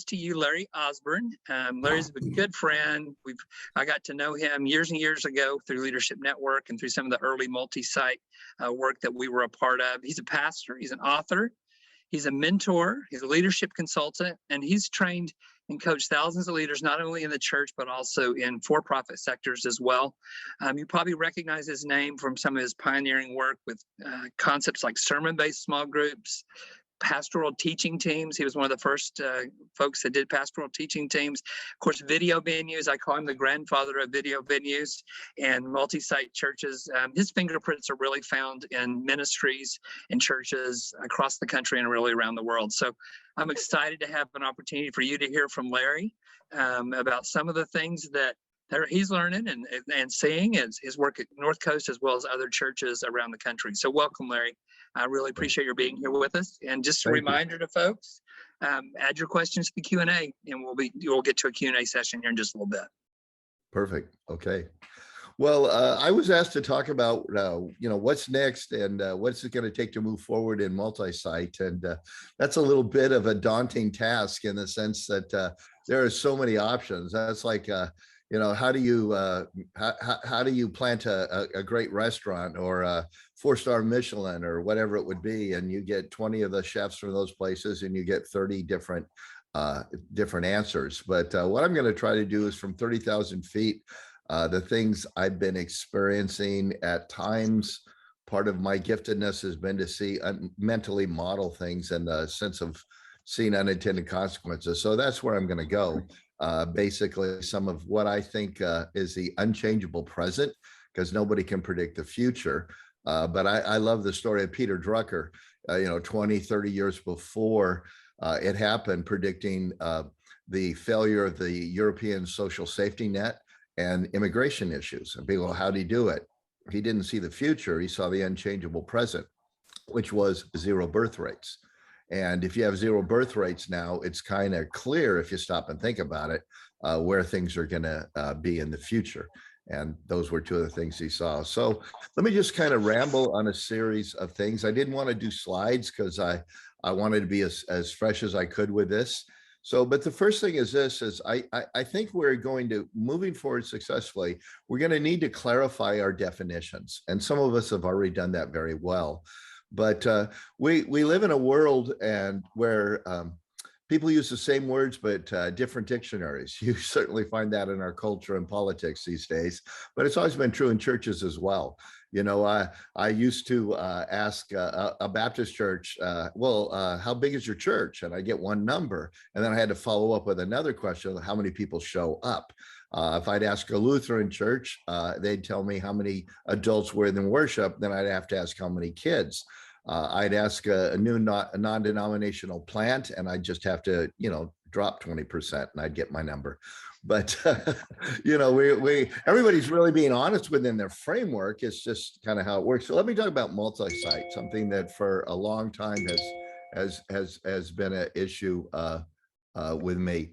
to you, Larry Osborne. Larry's a good friend. I got to know him years and years ago through Leadership Network and through some of the early multi-site work that we were a part of. He's a pastor, he's an author, he's a mentor, he's a leadership consultant, and he's trained and coached thousands of leaders, not only in the church, but also in for-profit sectors as well. You probably recognize his name from some of his pioneering work with concepts like sermon-based small groups, pastoral teaching teams. He was one of the first folks that did pastoral teaching teams. Of course, video venues. I call him the grandfather of video venues and multi-site churches. His fingerprints are really found in ministries and churches across the country and really around the world. So I'm excited to have an opportunity for you to hear from Larry about some of the things that he's learning and seeing his work at North Coast as well as other churches around the country. So welcome, Larry. I really appreciate your being here with us. And just a reminder to folks, add your questions to the Q&A, and we'll get to a Q&A session here in just a little bit. Perfect. Okay. Well, I was asked to talk about, what's next and what's it going to take to move forward in multi-site. And that's a little bit of a daunting task in the sense that there are so many options. That's like, how do you plant a great restaurant or a 4-star Michelin or whatever it would be, and you get 20 of the chefs from those places and you get 30 different answers. But what I'm going to try to do is from 30,000 feet, the things I've been experiencing at times. Part of my giftedness has been to see mentally model things in the sense of seeing unintended consequences. So that's where I'm going to go. Basically, some of what I think is the unchangeable present, because nobody can predict the future. But I love the story of Peter Drucker, 20, 30 years before it happened, predicting the failure of the European social safety net and immigration issues. And people, how did he do it? He didn't see the future. He saw the unchangeable present, which was zero birth rates. And if you have zero birth rates now, it's kind of clear, if you stop and think about it, where things are going to be in the future. And those were two of the things he saw. So let me just kind of ramble on a series of things. I didn't want to do slides because I wanted to be as fresh as I could with this. So, but the first thing is this, is I think we're going to, moving forward successfully, we're going to need to clarify our definitions. And some of us have already done that very well. But we live in a world where people use the same words, but different dictionaries. You certainly find that in our culture and politics these days, but it's always been true in churches as well. I used to ask a Baptist church, how big is your church? And I get one number. And then I had to follow up with another question, how many people show up? If I'd ask a Lutheran church, they'd tell me how many adults were in worship. Then I'd have to ask how many kids. I'd ask a new non-denominational plant, and I'd just have to, drop 20%, and I'd get my number. But everybody's really being honest within their framework. It's just kind of how it works. So let me talk about multi-site, something that for a long time has been an issue with me.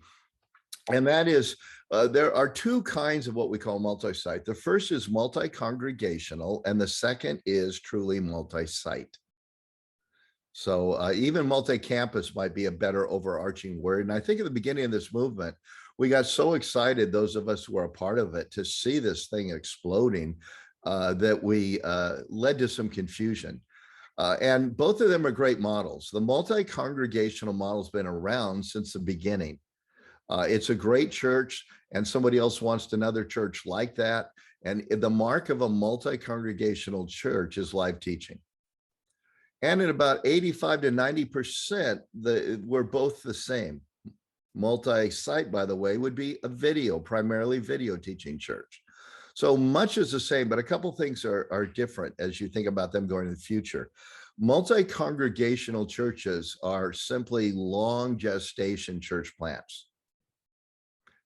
And that is, there are two kinds of what we call multi-site. The first is multi-congregational, and the second is truly multi-site. So even multi-campus might be a better overarching word. And I think at the beginning of this movement, we got so excited, those of us who are a part of it, to see this thing exploding, that we led to some confusion. And both of them are great models. The multi-congregational model has been around since the beginning. It's a great church, and somebody else wants another church like that. And the mark of a multi-congregational church is live teaching. And in about 85 to 90%, we're both the same. Multi-site, by the way, would be a primarily video teaching church. So much is the same, but a couple things are different as you think about them going in the future. Multi-congregational churches are simply long gestation church plants.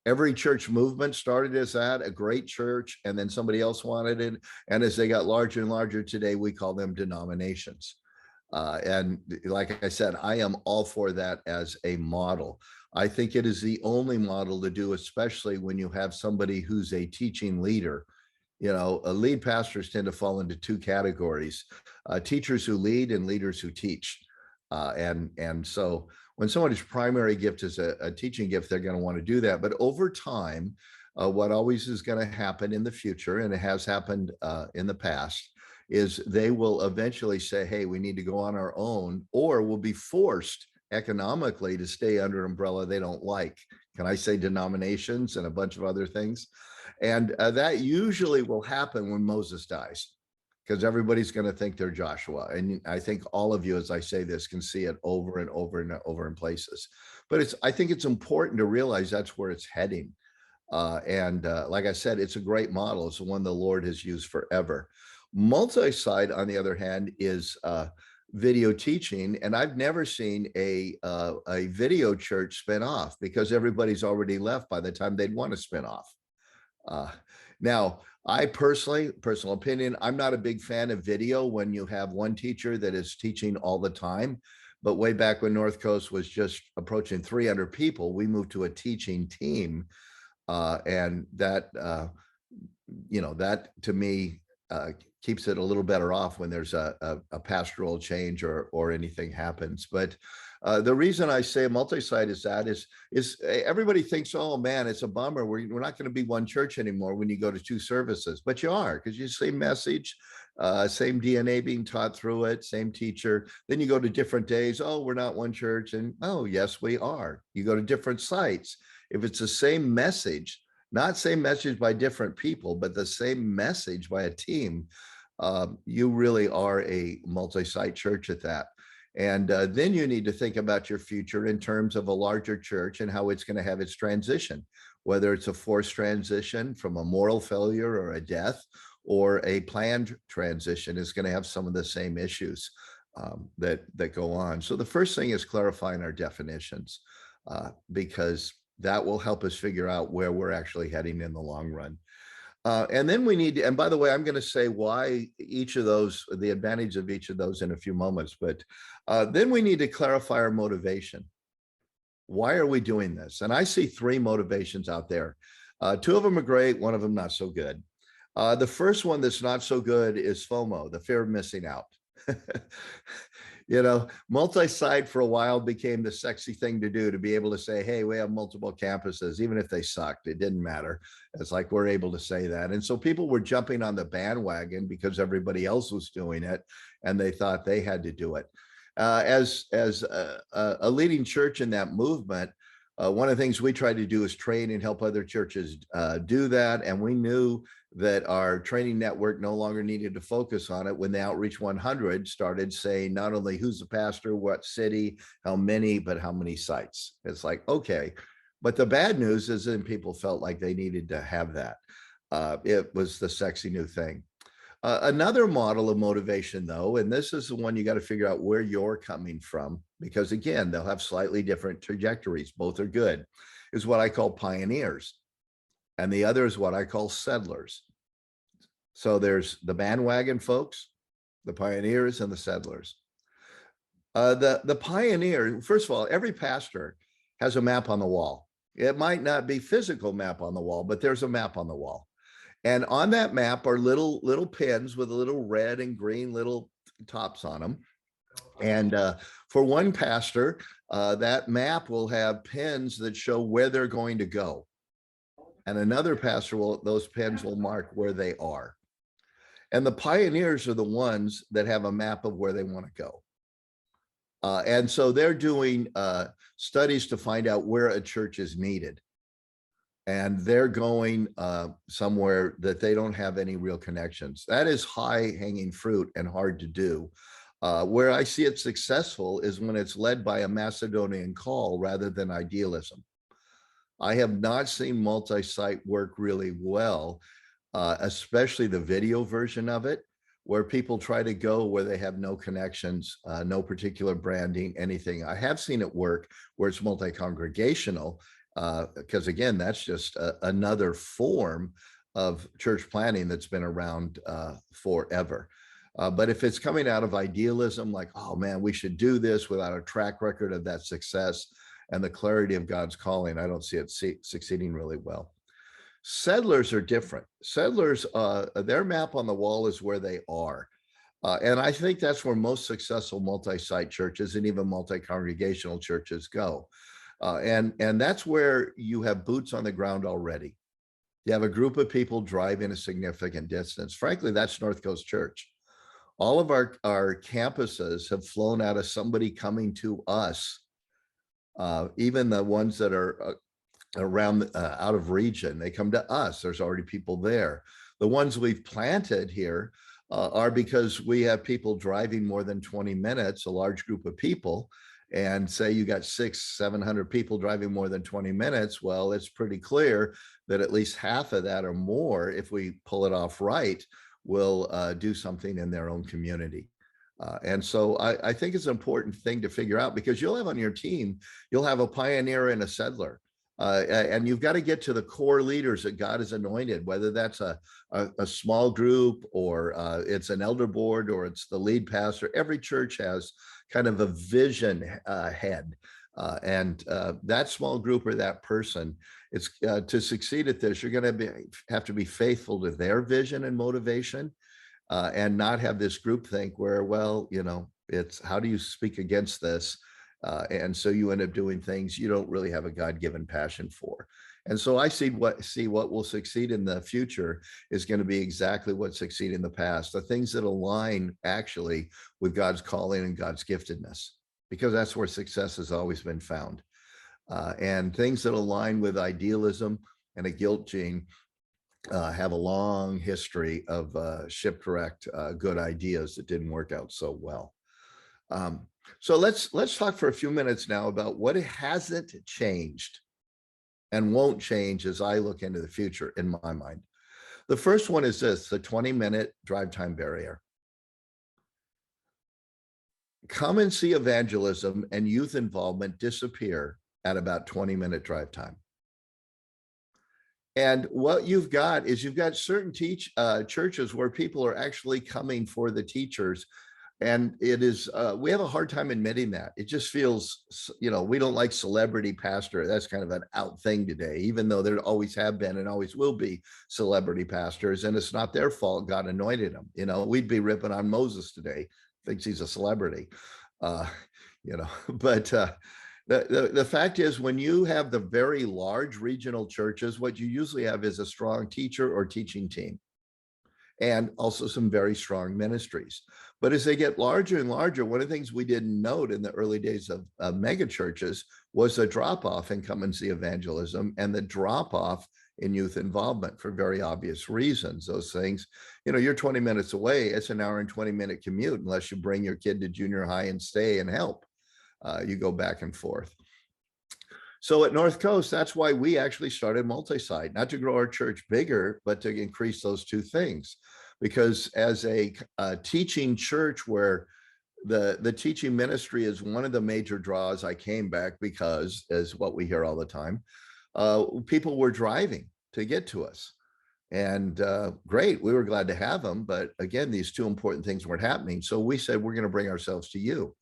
Every church movement started as that, a great church, and then somebody else wanted it. And as they got larger and larger today, we call them denominations. And like I said, I am all for that as a model. I think it is the only model to do, especially when you have somebody who's a teaching leader. Lead pastors tend to fall into two categories, teachers who lead and leaders who teach. And so when somebody's primary gift is a teaching gift, they're going to want to do that. But over time, what always is going to happen in the future, and it has happened in the past, is they will eventually say, hey, we need to go on our own, or will be forced economically to stay under an umbrella they don't like. Can I say denominations and a bunch of other things? And that usually will happen when Moses dies, because everybody's going to think they're Joshua. And I think all of you, as I say this, can see it over and over and over in places. But I think it's important to realize that's where it's heading. Like I said, it's a great model. It's the one the Lord has used forever. Multisite, on the other hand, is video teaching, and I've never seen a video church spin off, because everybody's already left by the time they'd want to spin off. Now, I personal opinion, I'm not a big fan of video when you have one teacher that is teaching all the time. But way back when North Coast was just approaching 300 people, we moved to a teaching team. And that, that to me keeps it a little better off when there's a pastoral change or anything happens. But the reason I say multi-site is everybody thinks, oh man, it's a bummer. We're not going to be one church anymore when you go to two services, but you are, because you same message, same DNA being taught through it, same teacher. Then you go to different days. Oh, we're not one church. And oh, yes, we are. You go to different sites. If it's the same message, not same message by different people, but the same message by a team, you really are a multi-site church at that. And then you need to think about your future in terms of a larger church and how it's going to have its transition, whether it's a forced transition from a moral failure or a death, or a planned transition is going to have some of the same issues that go on. So the first thing is clarifying our definitions, because that will help us figure out where we're actually heading in the long run. And then we need to, and by the way, I'm going to say why each of those, the advantage of each of those in a few moments, but then we need to clarify our motivation. Why are we doing this? And I see three motivations out there. Two of them are great, one of them not so good. The first one that's not so good is FOMO, the fear of missing out. Multi-site for a while became the sexy thing to do, to be able to say, hey, we have multiple campuses, even if they sucked, it didn't matter. It's like, we're able to say that. And so people were jumping on the bandwagon because everybody else was doing it, and they thought they had to do it. As a leading church in that movement, one of the things we tried to do is train and help other churches do that. And we knew that our training network no longer needed to focus on it when the Outreach 100 started saying not only who's the pastor, what city, how many, but how many sites. It's like, okay. But the bad news is that people felt like they needed to have that. It was the sexy new thing. Another model of motivation, though, and this is the one you got to figure out where you're coming from, because again, they'll have slightly different trajectories. Both are good, is what I call pioneers. And the other is what I call settlers. So there's the bandwagon folks, the pioneers, and the settlers. The pioneer, first of all, every pastor has a map on the wall. It might not be physical map on the wall, but there's a map on the wall. And on that map are little pins with a little red and green little tops on them. And for one pastor, that map will have pins that show where they're going to go. And another pastor those pins will mark where they are. And the pioneers are the ones that have a map of where they want to go. And so they're doing studies to find out where a church is needed. And they're going somewhere that they don't have any real connections. That is high hanging fruit and hard to do. Where I see it successful is when it's led by a Macedonian call rather than idealism. I have not seen multi-site work really well, especially the video version of it, where people try to go where they have no connections, no particular branding, anything. I have seen it work where it's multi-congregational, because again, that's just another form of church planning that's been around forever. But if it's coming out of idealism, like, oh man, we should do this, without a track record of that success and the clarity of God's calling, I don't see it succeeding really well. Settlers are different. Settlers, their map on the wall is where they are. And I think that's where most successful multi-site churches and even multi-congregational churches go. And that's where you have boots on the ground already. You have a group of people driving a significant distance. Frankly, that's North Coast Church. All of our campuses have flown out of somebody coming to us, even the ones that are around out of region, they come to us. There's already people there. The ones we've planted here are because we have people driving more than 20 minutes, a large group of people, and say you got 600-700 people driving more than 20 minutes. Well, it's pretty clear that at least half of that or more, if we pull it off right, will do something in their own community. And so I think it's an important thing to figure out, because you'll have on your team, you'll have a pioneer and a settler. And you've got to get to the core leaders that God has anointed, whether that's a small group or it's an elder board or it's the lead pastor. Every church has kind of a vision head. And that small group or that person, it's to succeed at this, you're going to have to be faithful to their vision and motivation, and not have this group think where, well, you know, it's how do you speak against this? And so you end up doing things you don't really have a God-given passion for. And so I see what will succeed in the future is going to be exactly what succeeded in the past, the things that align actually with God's calling and God's giftedness, because that's where success has always been found. And things that align with idealism and a guilt gene have a long history of shipwrecked good ideas that didn't work out so well. So let's talk for a few minutes now about what hasn't changed and won't change as I look into the future in my mind. The first one is this, the 20-minute drive time barrier. Come and see evangelism and youth involvement disappear at about 20-minute drive time. And what you've got is you've got certain churches where people are actually coming for the teachers. And it is, we have a hard time admitting that. It just feels, you know, we don't like celebrity pastor. That's kind of an out thing today, even though there always have been and always will be celebrity pastors. And it's not their fault God anointed them. You know, we'd be ripping on Moses today, thinks he's a celebrity, you know, but the fact is, when you have the very large regional churches, what you usually have is a strong teacher or teaching team, and also some very strong ministries. But as they get larger and larger, one of the things we didn't note in the early days of mega churches was the drop off in come and see evangelism and the drop off in youth involvement for very obvious reasons. Those things, you know, you're 20 minutes away, it's an hour and 20-minute commute unless you bring your kid to junior high and stay and help. You go back and forth. So at North Coast, that's why we actually started Multisite, not to grow our church bigger, but to increase those two things. Because as a teaching church where the teaching ministry is one of the major draws, I came back because, as what we hear all the time, people were driving to get to us. And great, we were glad to have them. But again, these two important things weren't happening. So we said, we're going to bring ourselves to you.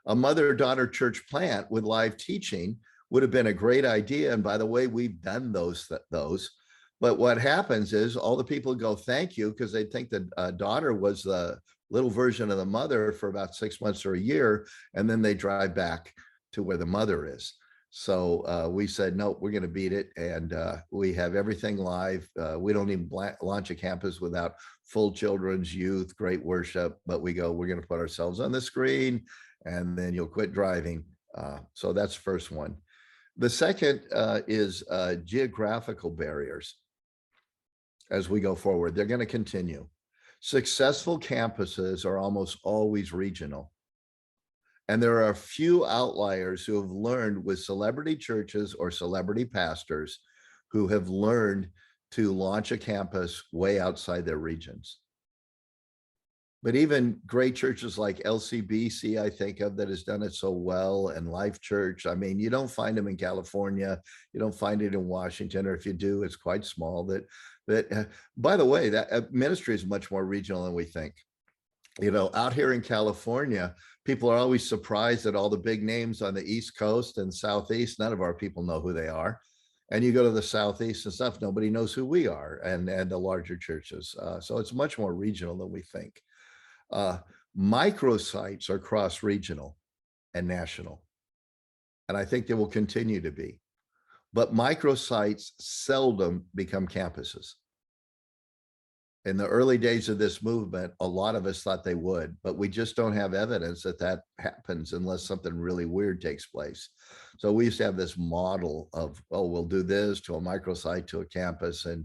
A mother-daughter church plant with live teaching would have been a great idea. And by the way, we've done those. But what happens is all the people go, thank you, because they think the daughter was the little version of the mother for about 6 months or a year. And then they drive back to where the mother is. So we said, no, we're going to beat it. And we have everything live. We don't even launch a campus without full children's, youth, great worship. But we go, we're going to put ourselves on the screen, and then you'll quit driving. So that's the first one. The second is geographical barriers. As we go forward, they're going to continue. Successful campuses are almost always regional. And there are a few outliers who have learned with celebrity churches or celebrity pastors who have learned to launch a campus way outside their regions. But even great churches like LCBC, I think of, that has done it so well, and Life Church, I mean, you don't find them in California, you don't find it in Washington, or if you do, it's quite small. By the way, that ministry is much more regional than we think. You know, out here in California, people are always surprised at all the big names on the East Coast and Southeast. None of our people know who they are. And you go to the Southeast and stuff, nobody knows who we are, and the larger churches. So it's much more regional than we think. Microsites are cross-regional and national, and I think they will continue to be. But microsites seldom become campuses. In the early days of this movement, a lot of us thought they would, but we just don't have evidence that that happens unless something really weird takes place. So we used to have this model of, oh, we'll do this to a microsite to a campus. And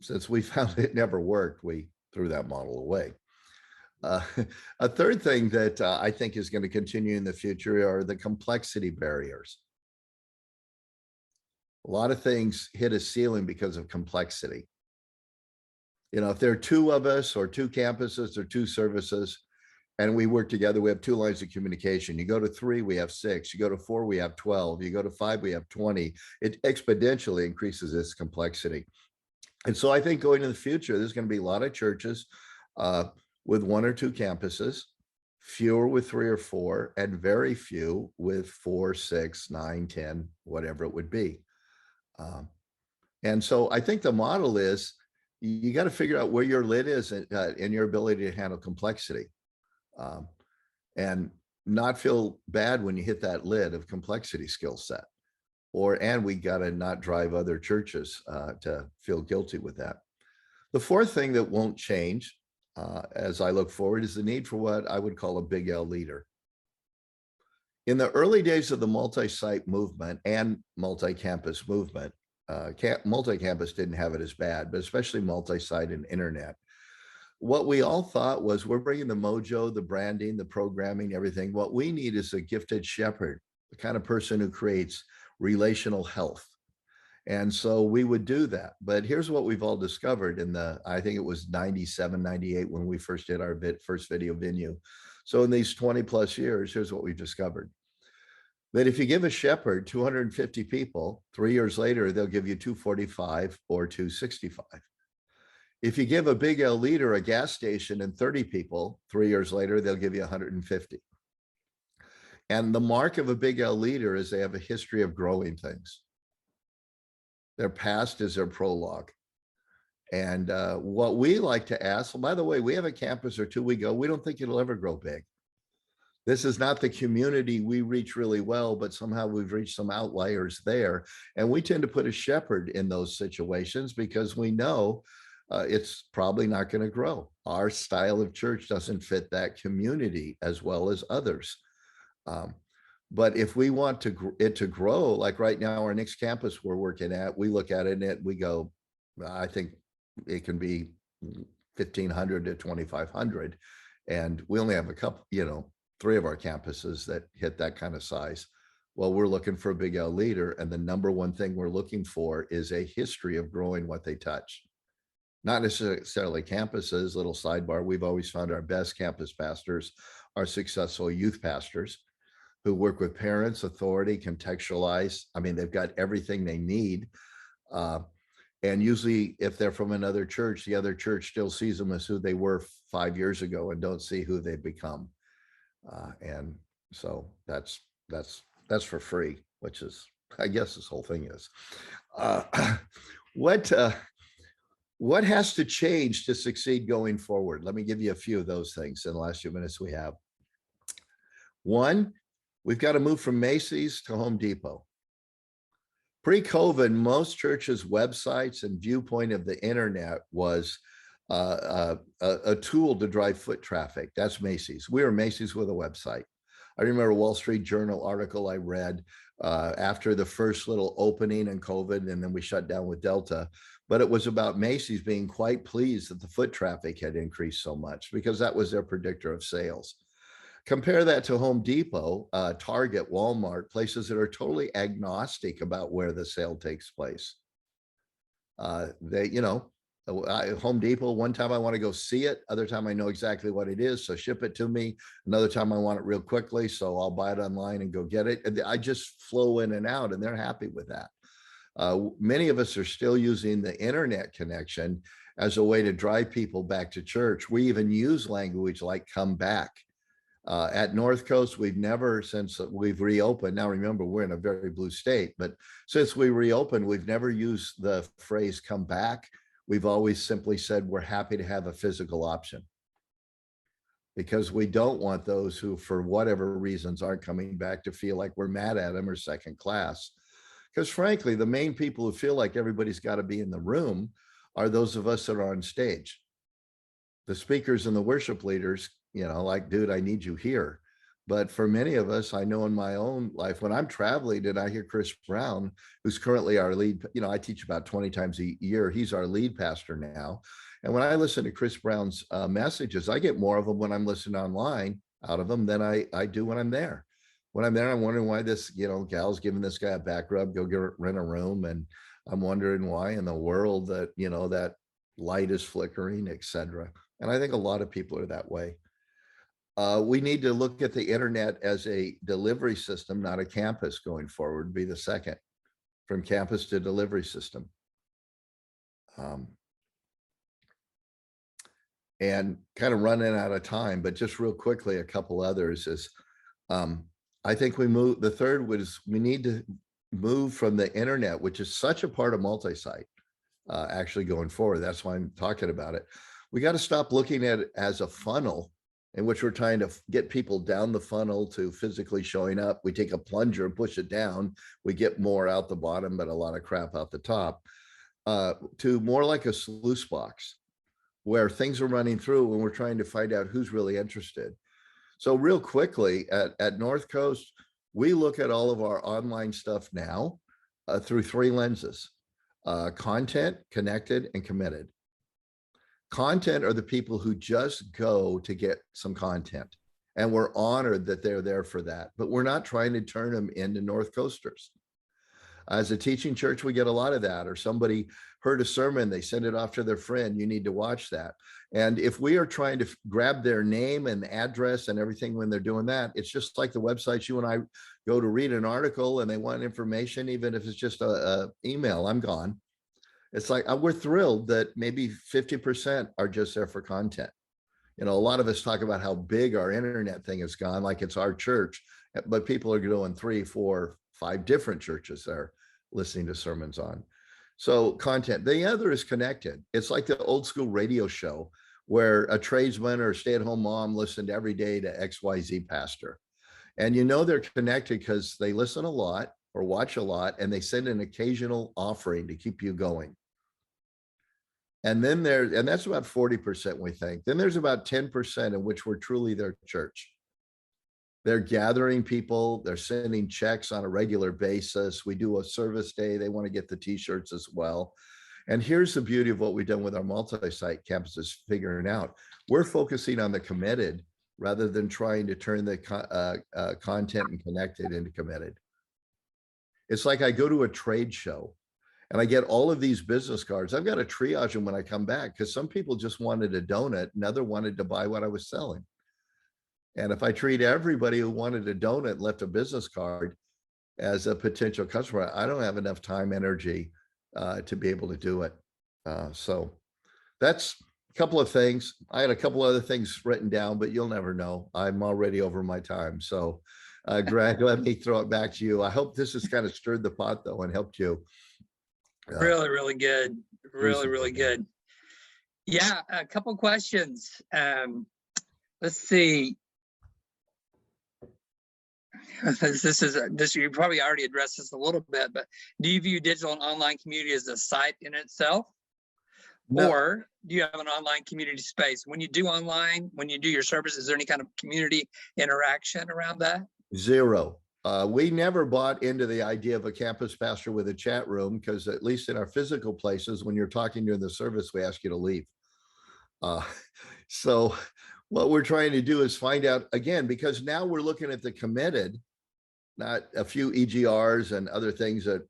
since we found it never worked, we threw that model away. A third thing that I think is going to continue in the future are the complexity barriers. A lot of things hit a ceiling because of complexity. You know, if there are two of us or two campuses or two services and we work together, we have two lines of communication. You go to 3, we have 6. You go to 4, we have 12. You go to 5, we have 20. It exponentially increases its complexity. And so I think going in the future, there's going to be a lot of churches with 1 or 2 campuses, fewer with 3 or 4, and very few with 4, 6, 9, 10, whatever it would be. And so I think the model is, you got to figure out where your lid is in your ability to handle complexity, and not feel bad when you hit that lid of complexity skill set. And we got to not drive other churches to feel guilty with that. The fourth thing that won't change as I look forward is the need for what I would call a big L leader. In the early days of the multi-site movement and multi-campus movement, multi-campus didn't have it as bad, but especially multi-site and internet. What we all thought was, we're bringing the mojo, the branding, the programming, everything. What we need is a gifted shepherd, the kind of person who creates relational health. And so we would do that. But here's what we've all discovered in I think it was 97, 98 when we first did our first video venue. So in these 20 plus years, here's what we've discovered. That if you give a shepherd 250 people, 3 years later, they'll give you 245 or 265. If you give a big L leader a gas station and 30 people, 3 years later, they'll give you 150. And the mark of a big L leader is they have a history of growing things. Their past is their prologue. And what we like to ask, well, by the way, we have a campus or 2 we go, we don't think it'll ever grow big. This is not the community we reach really well, but somehow we've reached some outliers there. And we tend to put a shepherd in those situations because we know it's probably not going to grow. Our style of church doesn't fit that community as well as others. But if we want it to grow, like right now, our next campus we're working at, we look at it and we go, I think it can be 1,500 to 2,500. And we only have a couple, 3 of our campuses that hit that kind of size. Well, we're looking for a big L leader. And the number one thing we're looking for is a history of growing what they touch. Not necessarily campuses. Little sidebar, we've always found our best campus pastors are successful youth pastors who work with parents, authority, contextualize. I mean, they've got everything they need. And usually if they're from another church, the other church still sees them as who they were 5 years ago and don't see who they've become. And so that's for free, which is, I guess this whole thing is. What has to change to succeed going forward? Let me give you a few of those things in the last few minutes we have. One, we've got to move from Macy's to Home Depot. Pre-COVID, most churches' websites and viewpoint of the internet was a tool to drive foot traffic. That's Macy's. We were Macy's with a website. I remember a Wall Street Journal article I read after the first little opening in COVID, and then we shut down with Delta. But it was about Macy's being quite pleased that the foot traffic had increased so much because that was their predictor of sales. Compare that to Home Depot, Target, Walmart, places that are totally agnostic about where the sale takes place. Home Depot, one time I want to go see it, other time I know exactly what it is, so ship it to me. Another time I want it real quickly, so I'll buy it online and go get it. And I just flow in and out, and they're happy with that. Many of us are still using the internet connection as a way to drive people back to church. We even use language like "come back." At North Coast, we've never, since we've reopened, now remember, we're in a very blue state, but since we reopened, we've never used the phrase "come back." We've always simply said, we're happy to have a physical option. because we don't want those who, for whatever reasons, aren't coming back to feel like we're mad at them or second class. Because frankly, the main people who feel like everybody's got to be in the room are those of us that are on stage. The speakers and the worship leaders, like, dude, I need you here. But for many of us, I know in my own life, when I'm traveling and I hear Chris Brown, who's currently our lead, I teach about 20 times a year. He's our lead pastor now. And when I listen to Chris Brown's messages, I get more of them when I'm listening online out of them than I do when I'm there. When I'm there, I'm wondering why this, gal's giving this guy a back rub, rent a room. And I'm wondering why in the world that, that light is flickering, etc. And I think a lot of people are that way. We need to look at the internet as a delivery system, not a campus going forward, be the second, from campus to delivery system. And kind of running out of time, but just real quickly, a couple others is, I think the third was we need to move from the internet, which is such a part of multi-site, actually going forward. That's why I'm talking about it. We got to stop looking at it as a funnel in which we're trying to get people down the funnel to physically showing up. We take a plunger and push it down. We get more out the bottom, but a lot of crap out the top, to more like a sluice box where things are running through and we're trying to find out who's really interested. So real quickly at North Coast, we look at all of our online stuff now through three lenses: content, connected, and committed. Content are the people who just go to get some content, and we're honored that they're there for that, but we're not trying to turn them into North Coasters. As a teaching church, we get a lot of that, or somebody heard a sermon, they send it off to their friend, you need to watch that. And if we are trying to grab their name and address and everything when they're doing that, it's just like the websites you and I go to read an article and they want information, even if it's just a email, I'm gone. It's like, we're thrilled that maybe 50% are just there for content. A lot of us talk about how big our internet thing has gone, like it's our church, but people are doing 3, 4, 5 different churches there listening to sermons on. So content. The other is connected. It's like the old school radio show where a tradesman or a stay-at-home mom listened every day to XYZ pastor. And they're connected because they listen a lot or watch a lot, and they send an occasional offering to keep you going. And then and that's about 40%, we think. Then there's about 10% in which we're truly their church. They're gathering people, they're sending checks on a regular basis. We do a service day, they want to get the t-shirts as well. And here's the beauty of what we've done with our multi-site campuses, figuring out. We're focusing on the committed rather than trying to turn the content and connected into committed. It's like I go to a trade show and I get all of these business cards. I've got to triage them when I come back because some people just wanted a donut and other wanted to buy what I was selling. And if I treat everybody who wanted a donut and left a business card as a potential customer, I don't have enough time, energy to be able to do it. So that's a couple of things. I had a couple other things written down, but you'll never know. I'm already over my time. So Greg, let me throw it back to you. I hope this has kind of stirred the pot though and helped you. Really, really good. Really, really good. Yeah, a couple questions. Let's see. This you probably already addressed this a little bit, but do you view digital and online community as a site in itself? No. Or do you have an online community space? When you do online, when you do your service, is there any kind of community interaction around that? Zero. We never bought into the idea of a campus pastor with a chat room because at least in our physical places, when you're talking during the service, we ask you to leave. So what we're trying to do is find out, again, because now we're looking at the committed, not a few EGRs and other things that,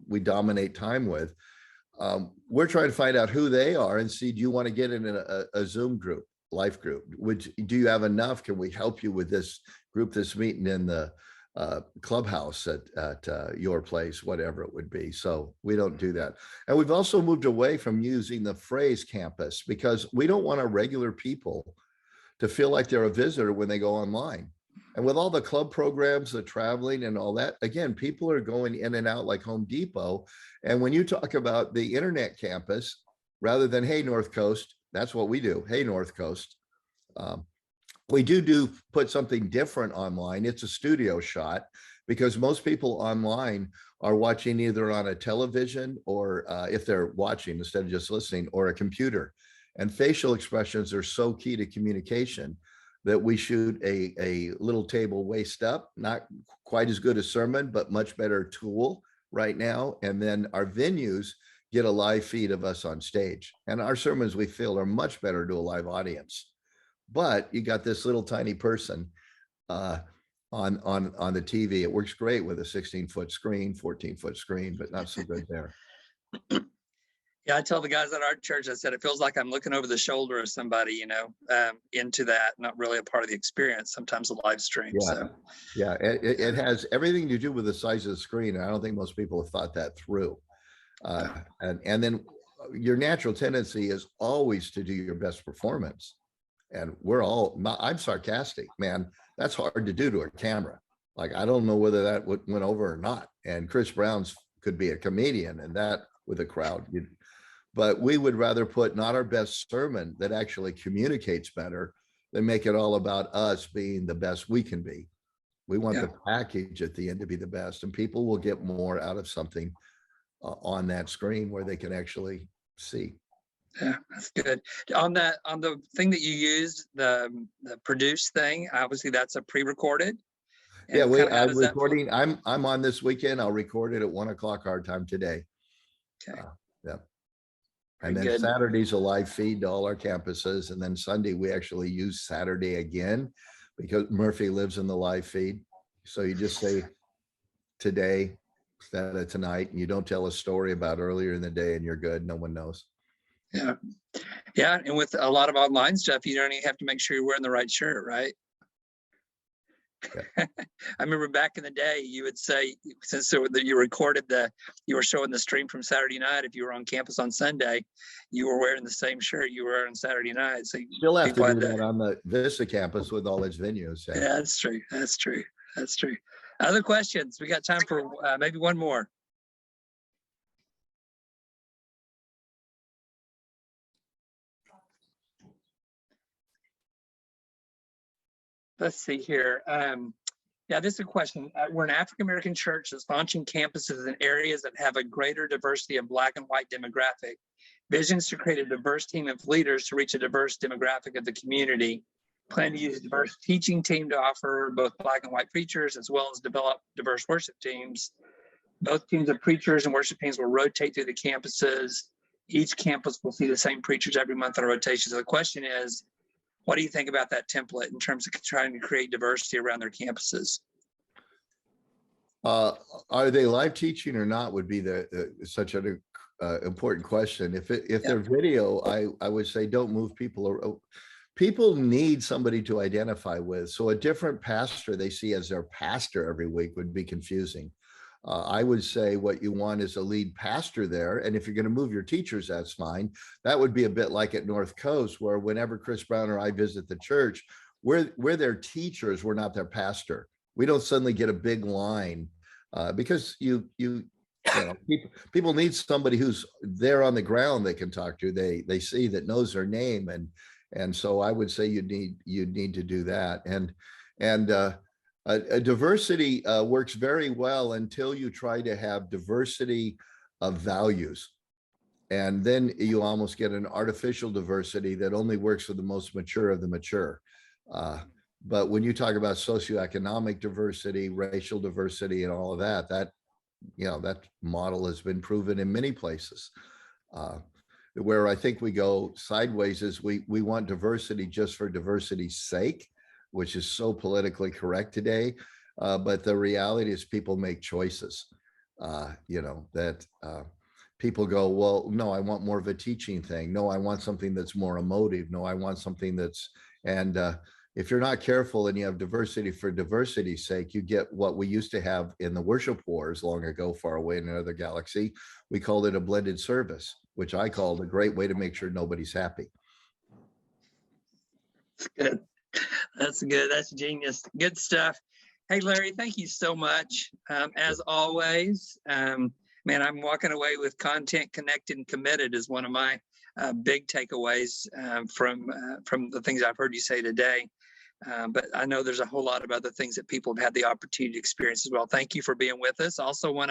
we dominate time with. We're trying to find out who they are and see, do you want to get in a Zoom group, life group? Do you have enough? Can we help you with this group that's meeting in the clubhouse at your place, whatever it would be? So we don't do that. And we've also moved away from using the phrase campus because we don't want our regular people to feel like they're a visitor when they go online. And with all the club programs, the traveling and all that, again, people are going in and out like Home Depot. And when you talk about the internet campus, rather than, hey, North Coast, that's what we do. Hey, North Coast. We do put something different online. It's a studio shot because most people online are watching either on a television or if they're watching instead of just listening, or a computer. And facial expressions are so key to communication that we shoot a little table waist up, not quite as good a sermon, but much better tool right now. And then our venues get a live feed of us on stage. And our sermons, we feel, are much better to a live audience. But you got this little tiny person on the TV. It works great with a 16-foot screen, 14-foot screen, but not so good there. Yeah, I tell the guys at our church, I said, it feels like I'm looking over the shoulder of somebody, you know, into that, not really a part of the experience, sometimes a live stream. Yeah, So yeah, it has everything to do with the size of the screen. And I don't think most people have thought that through. And then your natural tendency is always to do your best performance. And I'm sarcastic, man. That's hard to do to a camera. Like, I don't know whether that went over or not. And Chris Brown's could be a comedian and that with a crowd. But we would rather put not our best sermon that actually communicates better than make it all about us being the best we can be. We want the package at the end to be the best, and people will get more out of something on that screen where they can actually see. Yeah, that's good. On the thing that you used, the produce thing, obviously that's a pre-recorded. Yeah, I'm recording. I'm on this weekend. I'll record it at 1 o'clock our time today. Okay. Yeah. Very And then good. Saturday's a live feed to all our campuses. And then Sunday, we actually use Saturday again because Murphy lives in the live feed. So you just say today instead of tonight, and you don't tell a story about earlier in the day, and you're good. No one knows. Yeah. Yeah. And with a lot of online stuff, you don't even have to make sure you're wearing the right shirt, right? Yeah. I remember back in the day, you would say, since you recorded you were showing the stream from Saturday night, if you were on campus on Sunday, you were wearing the same shirt you were on Saturday night. So you'll have to do that on the Vista campus with all its venues. Yeah, that's true. That's true. That's true. Other questions? We got time for maybe one more. Let's see here. Yeah, this is a question. We're an African-American church that's launching campuses in areas that have a greater diversity of Black and white demographic. Visions to create a diverse team of leaders to reach a diverse demographic of the community. Plan to use a diverse teaching team to offer both Black and white preachers, as well as develop diverse worship teams. Both teams of preachers and worship teams will rotate through the campuses. Each campus will see the same preachers every month on a rotation. So the question is, what do you think about that template in terms of trying to create diversity around their campuses? Are they live teaching or not would be such an important question. If they're video, I would say don't move people. People need somebody to identify with. So a different pastor they see as their pastor every week would be confusing. I would say what you want is a lead pastor there. And if you're going to move your teachers, that's fine. That would be a bit like at North Coast, where whenever Chris Brown or I visit the church, we're their teachers, we're not their pastor. We don't suddenly get a big line because people need somebody who's there on the ground they can talk to. They see that knows their name, and so I would say you'd need to do that. And a diversity works very well until you try to have diversity of values. And then you almost get an artificial diversity that only works for the most mature of the mature. But when you talk about socioeconomic diversity, racial diversity, and all of that, that model has been proven in many places. Where I think we go sideways is we want diversity just for diversity's sake, which is so politically correct today. But the reality is people make choices, that people go, well, no, I want more of a teaching thing. No, I want something that's more emotive. No, I want something that's, and if you're not careful and you have diversity for diversity's sake, you get what we used to have in the worship wars long ago, far away in another galaxy. We called it a blended service, which I called a great way to make sure nobody's happy. Good. That's good. That's genius. Good stuff. Hey, Larry, thank you so much. As always, man, I'm walking away with content connected and committed is one of my big takeaways from the things I've heard you say today. But I know there's a whole lot of other things that people have had the opportunity to experience as well. Thank you for being with us. Also want